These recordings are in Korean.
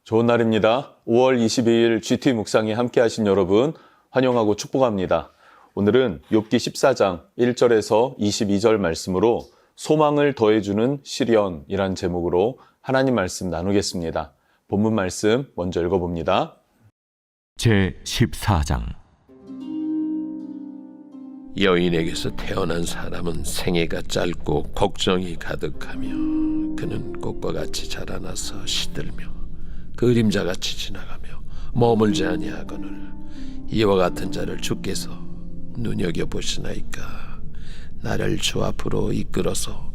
좋은 날입니다. 5월 22일 GT 묵상에 함께 하신 여러분 환영하고 축복합니다. 오늘은 욥기 14장 1절에서 22절 말씀으로 소망을 더해주는 시련이란 제목으로 하나님 말씀 나누겠습니다. 본문 말씀 먼저 읽어봅니다. 제14장 여인에게서 태어난 사람은 생애가 짧고 걱정이 가득하며 그는 꽃과 같이 자라나서 시들며 그림자같이 지나가며 머물지 아니하거늘 이와 같은 자를 주께서 눈여겨보시나이까. 나를 주 앞으로 이끌어서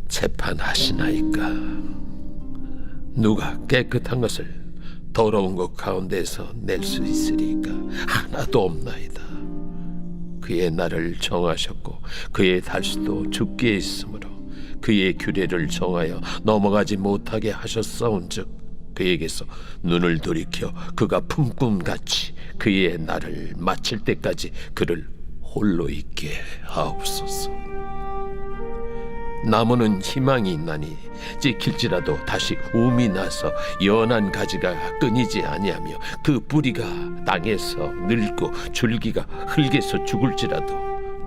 재판하시나이까. 누가 깨끗한 것을 더러운 것 가운데서 낼 수 있으리까. 하나도 없나이다. 그의 날을 정하셨고 그의 달수도 주께 있으므로 그의 규례를 정하여 넘어가지 못하게 하셨사온즉 그에게서 눈을 돌이켜 그가 품꿈같이 그의 날을 마칠 때까지 그를 홀로 있게 하옵소서. 나무는 희망이 있나니 찍힐지라도 다시 움이 나서 연한 가지가 끊이지 아니하며 그 뿌리가 땅에서 늙고 줄기가 흙에서 죽을지라도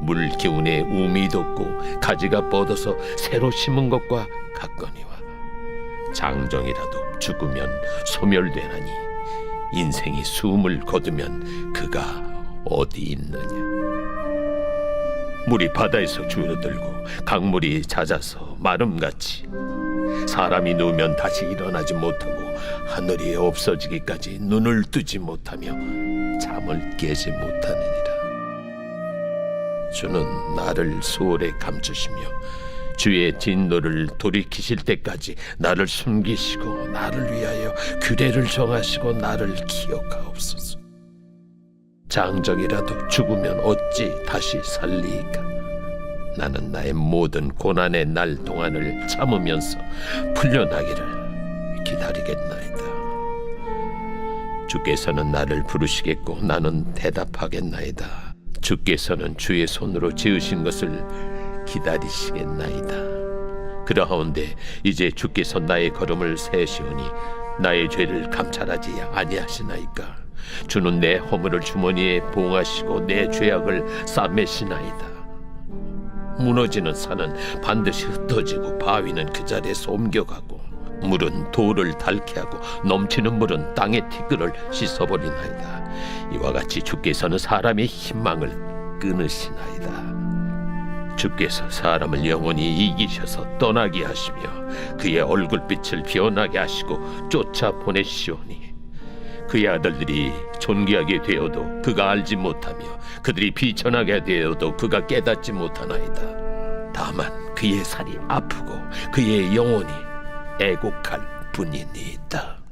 물 기운에 움이 돋고 가지가 뻗어서 새로 심은 것과 같거니와 장정이라도 죽으면 소멸되나니 인생이 숨을 거두면 그가 어디 있느냐. 물이 바다에서 줄어들고 강물이 잦아서 마름같이 사람이 누우면 다시 일어나지 못하고 하늘이 없어지기까지 눈을 뜨지 못하며 잠을 깨지 못하느니라. 주는 나를 수월에 감추시며 주의 진노를 돌이키실 때까지 나를 숨기시고 나를 위하여 규례를 정하시고 나를 기억하옵소서. 장정이라도 죽으면 어찌 다시 살리이까. 나는 나의 모든 고난의 날 동안을 참으면서 풀려나기를 기다리겠나이다. 주께서는 나를 부르시겠고 나는 대답하겠나이다. 주께서는 주의 손으로 지으신 것을 기다리시겠나이다. 그러하온데 이제 주께서 나의 걸음을 세시오니 나의 죄를 감찰하지 아니하시나이까. 주는 내 허물을 주머니에 봉하시고 내 죄악을 싸매시나이다. 무너지는 산은 반드시 흩어지고 바위는 그 자리에서 옮겨가고 물은 돌을 닳게 하고 넘치는 물은 땅의 티끌을 씻어버리나이다. 이와 같이 주께서는 사람의 희망을 끊으시나이다. 주께서 사람을 영원히 이기셔서 떠나게 하시며 그의 얼굴빛을 변하게 하시고 쫓아보내시오니 그의 아들들이 존귀하게 되어도 그가 알지 못하며 그들이 비천하게 되어도 그가 깨닫지 못하나이다. 다만 그의 살이 아프고 그의 영혼이 애곡할 뿐이니이다.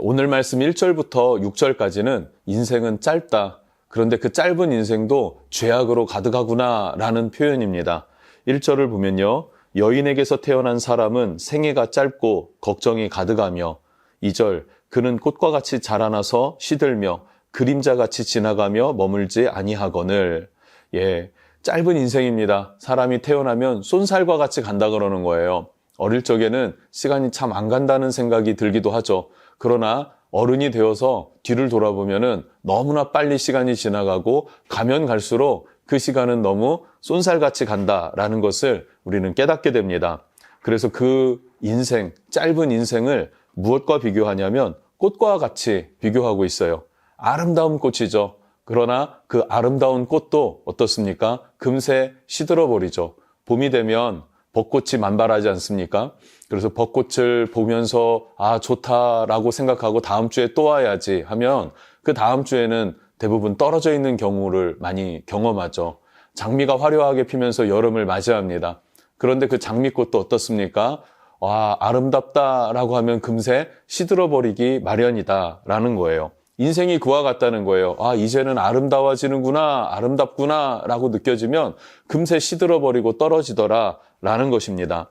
오늘 말씀 1절부터 6절까지는 인생은 짧다. 그런데 그 짧은 인생도 죄악으로 가득하구나 라는 표현입니다. 1절을 보면요. 여인에게서 태어난 사람은 생애가 짧고 걱정이 가득하며 2절 그는 꽃과 같이 자라나서 시들며 그림자같이 지나가며 머물지 아니하거늘. 짧은 인생입니다. 사람이 태어나면 쏜살과 같이 간다 그러는 거예요. 어릴 적에는 시간이 참 안 간다는 생각이 들기도 하죠. 그러나 어른이 되어서 뒤를 돌아보면은 너무나 빨리 시간이 지나가고 가면 갈수록 그 시간은 너무 쏜살같이 간다라는 것을 우리는 깨닫게 됩니다. 그래서 그 인생, 짧은 인생을 무엇과 비교하냐면 꽃과 같이 비교하고 있어요. 아름다운 꽃이죠. 그러나 그 아름다운 꽃도 어떻습니까? 금세 시들어버리죠. 봄이 되면 벚꽃이 만발하지 않습니까? 그래서 벚꽃을 보면서 좋다라고 생각하고 다음 주에 또 와야지 하면 그 다음 주에는 대부분 떨어져 있는 경우를 많이 경험하죠. 장미가 화려하게 피면서 여름을 맞이합니다. 그런데 그 장미꽃도 어떻습니까? 아름답다라고 하면 금세 시들어버리기 마련이다라는 거예요. 인생이 그와 같다는 거예요. 이제는 아름다워지는구나, 아름답구나 라고 느껴지면 금세 시들어버리고 떨어지더라라는 것입니다.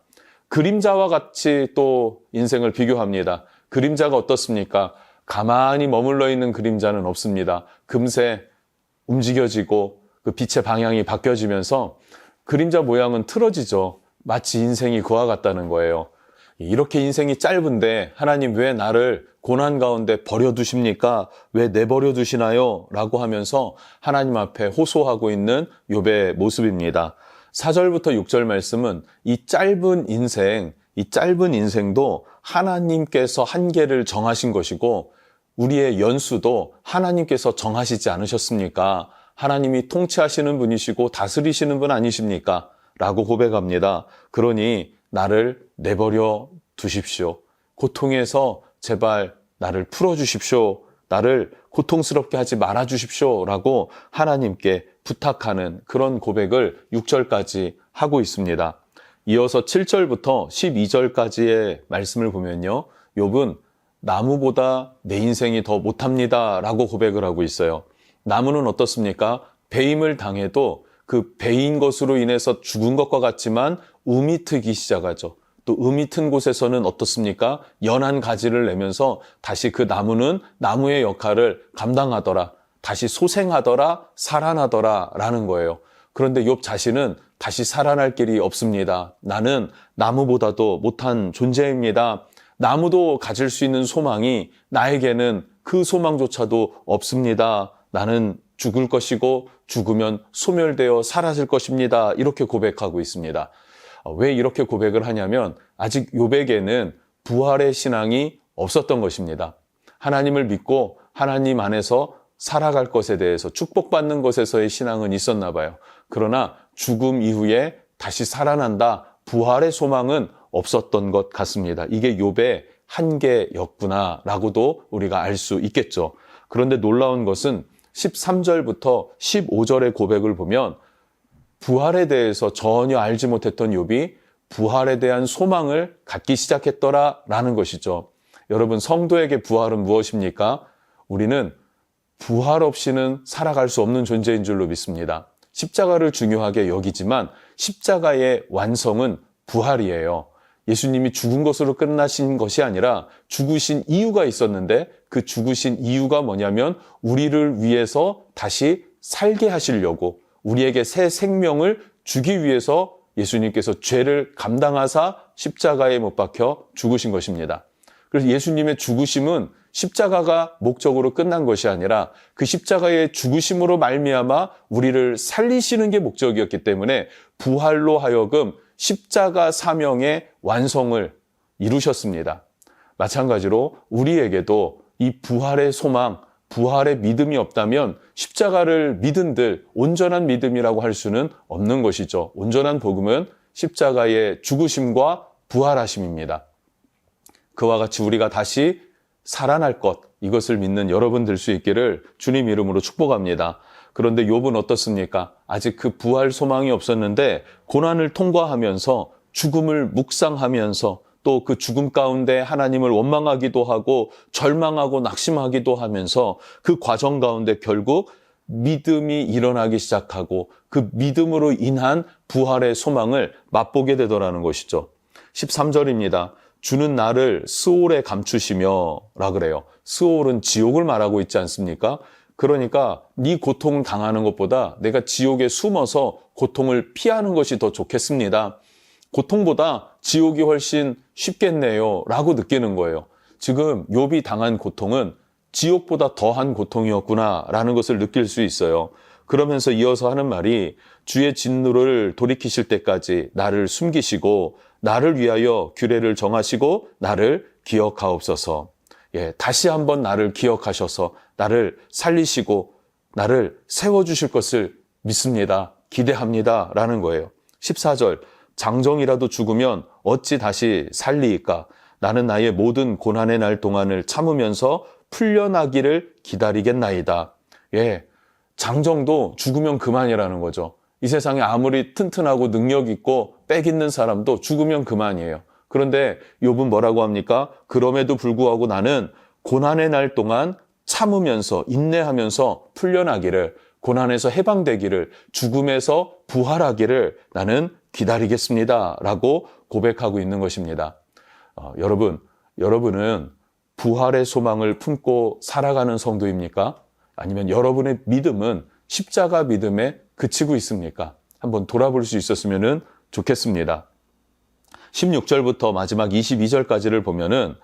그림자와 같이 또 인생을 비교합니다. 그림자가 어떻습니까? 가만히 머물러 있는 그림자는 없습니다. 금세 움직여지고 그 빛의 방향이 바뀌어지면서 그림자 모양은 틀어지죠. 마치 인생이 그와 같다는 거예요. 이렇게 인생이 짧은데 하나님 왜 나를 고난 가운데 버려두십니까? 왜 내버려 두시나요? 라고 하면서 하나님 앞에 호소하고 있는 욥의 모습입니다. 4절부터 6절 말씀은 이 짧은 인생도 하나님께서 한계를 정하신 것이고 우리의 연수도 하나님께서 정하시지 않으셨습니까? 하나님이 통치하시는 분이시고 다스리시는 분 아니십니까? 라고 고백합니다. 그러니 나를 내버려 두십시오. 고통에서 제발 나를 풀어주십시오. 나를 고통스럽게 하지 말아주십시오. 라고 하나님께 부탁하는 그런 고백을 6절까지 하고 있습니다. 이어서 7절부터 12절까지의 말씀을 보면요. 욥은 나무보다 내 인생이 더 못합니다. 라고 고백을 하고 있어요. 나무는 어떻습니까? 배임을 당해도 그 배인 것으로 인해서 죽은 것과 같지만 움이 트기 시작하죠. 또 음이 튼 곳에서는 어떻습니까? 연한 가지를 내면서 다시 그 나무는 나무의 역할을 감당하더라. 다시 소생하더라, 살아나더라 라는 거예요. 그런데 욥 자신은 다시 살아날 길이 없습니다. 나는 나무보다도 못한 존재입니다. 나무도 가질 수 있는 소망이 나에게는 그 소망조차도 없습니다. 나는 죽을 것이고 죽으면 소멸되어 사라질 것입니다. 이렇게 고백하고 있습니다. 왜 이렇게 고백을 하냐면 아직 욥에게는 부활의 신앙이 없었던 것입니다. 하나님을 믿고 하나님 안에서 살아갈 것에 대해서 축복받는 것에서의 신앙은 있었나 봐요. 그러나 죽음 이후에 다시 살아난다, 부활의 소망은 없었던 것 같습니다. 이게 욥의 한계였구나라고도 우리가 알 수 있겠죠. 그런데 놀라운 것은 13절부터 15절의 고백을 보면 부활에 대해서 전혀 알지 못했던 욥이 부활에 대한 소망을 갖기 시작했더라라는 것이죠. 여러분, 성도에게 부활은 무엇입니까? 우리는 부활 없이는 살아갈 수 없는 존재인 줄로 믿습니다. 십자가를 중요하게 여기지만 십자가의 완성은 부활이에요. 예수님이 죽은 것으로 끝나신 것이 아니라 죽으신 이유가 있었는데 그 죽으신 이유가 뭐냐면 우리를 위해서 다시 살게 하시려고 우리에게 새 생명을 주기 위해서 예수님께서 죄를 감당하사 십자가에 못 박혀 죽으신 것입니다. 그래서 예수님의 죽으심은 십자가가 목적으로 끝난 것이 아니라 그 십자가의 죽으심으로 말미암아 우리를 살리시는 게 목적이었기 때문에 부활로 하여금 십자가 사명의 완성을 이루셨습니다. 마찬가지로 우리에게도 이 부활의 소망, 부활의 믿음이 없다면 십자가를 믿은들 온전한 믿음이라고 할 수는 없는 것이죠. 온전한 복음은 십자가의 죽으심과 부활하심입니다. 그와 같이 우리가 다시 살아날 것, 이것을 믿는 여러분 될 수 있기를 주님 이름으로 축복합니다. 그런데 욥은 어떻습니까? 아직 그 부활 소망이 없었는데 고난을 통과하면서 죽음을 묵상하면서 또 그 죽음 가운데 하나님을 원망하기도 하고 절망하고 낙심하기도 하면서 그 과정 가운데 결국 믿음이 일어나기 시작하고 그 믿음으로 인한 부활의 소망을 맛보게 되더라는 것이죠. 13절입니다. 주는 나를 스올에 감추시며 라 그래요. 스올은 지옥을 말하고 있지 않습니까? 그러니까 네 고통 당하는 것보다 내가 지옥에 숨어서 고통을 피하는 것이 더 좋겠습니다. 고통보다 지옥이 훨씬 쉽겠네요 라고 느끼는 거예요. 지금 욥이 당한 고통은 지옥보다 더한 고통이었구나 라는 것을 느낄 수 있어요. 그러면서 이어서 하는 말이 주의 진노를 돌이키실 때까지 나를 숨기시고 나를 위하여 규례를 정하시고 나를 기억하옵소서. 다시 한번 나를 기억하셔서 나를 살리시고 나를 세워주실 것을 믿습니다. 기대합니다. 라는 거예요. 14절 장정이라도 죽으면 어찌 다시 살리이까? 나는 나의 모든 고난의 날 동안을 참으면서 풀려나기를 기다리겠나이다. 장정도 죽으면 그만이라는 거죠. 이 세상에 아무리 튼튼하고 능력 있고 빽 있는 사람도 죽으면 그만이에요. 그런데 욥은 뭐라고 합니까? 그럼에도 불구하고 나는 고난의 날 동안 참으면서 인내하면서 풀려나기를, 고난에서 해방되기를, 죽음에서 부활하기를 나는 기다리겠습니다 라고 고백하고 있는 것입니다. 여러분은 부활의 소망을 품고 살아가는 성도입니까? 아니면 여러분의 믿음은 십자가 믿음에 그치고 있습니까? 한번 돌아볼 수 있었으면 좋겠습니다. 16절부터 마지막 22절까지를 보면은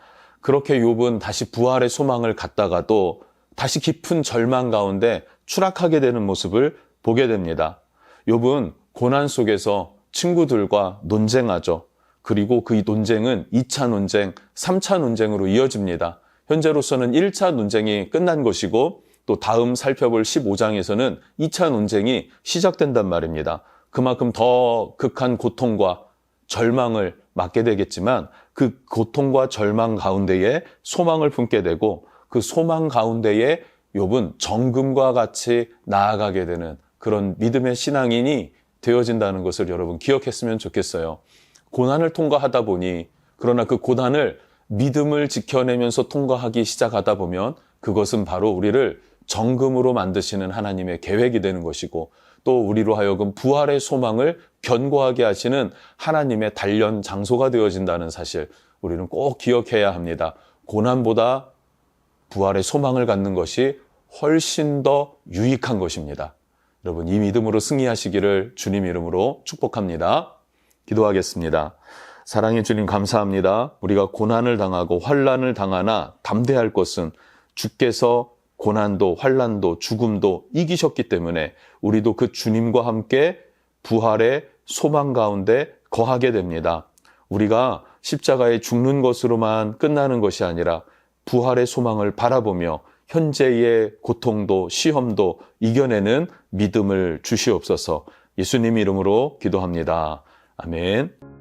그렇게 욥은 다시 부활의 소망을 갖다가도 다시 깊은 절망 가운데 추락하게 되는 모습을 보게 됩니다. 욥은 고난 속에서 친구들과 논쟁하죠. 그리고 그 논쟁은 2차 논쟁, 3차 논쟁으로 이어집니다. 현재로서는 1차 논쟁이 끝난 것이고 또 다음 살펴볼 15장에서는 2차 논쟁이 시작된단 말입니다. 그만큼 더 극한 고통과 절망을 맞게 되겠지만 그 고통과 절망 가운데에 소망을 품게 되고 그 소망 가운데에 욥은 정금과 같이 나아가게 되는 그런 믿음의 신앙인이 되어진다는 것을 여러분 기억했으면 좋겠어요. 고난을 통과하다 보니 그러나 그 고난을 믿음을 지켜내면서 통과하기 시작하다 보면 그것은 바로 우리를 정금으로 만드시는 하나님의 계획이 되는 것이고 또 우리로 하여금 부활의 소망을 견고하게 하시는 하나님의 단련 장소가 되어진다는 사실 우리는 꼭 기억해야 합니다. 고난보다 부활의 소망을 갖는 것이 훨씬 더 유익한 것입니다. 여러분 이 믿음으로 승리하시기를 주님 이름으로 축복합니다. 기도하겠습니다. 사랑의 주님 감사합니다. 우리가 고난을 당하고 환난을 당하나 담대할 것은 주께서 고난도 환난도 죽음도 이기셨기 때문에 우리도 그 주님과 함께 부활의 소망 가운데 거하게 됩니다. 우리가 십자가에 죽는 것으로만 끝나는 것이 아니라 부활의 소망을 바라보며 현재의 고통도 시험도 이겨내는 믿음을 주시옵소서. 예수님 이름으로 기도합니다. 아멘.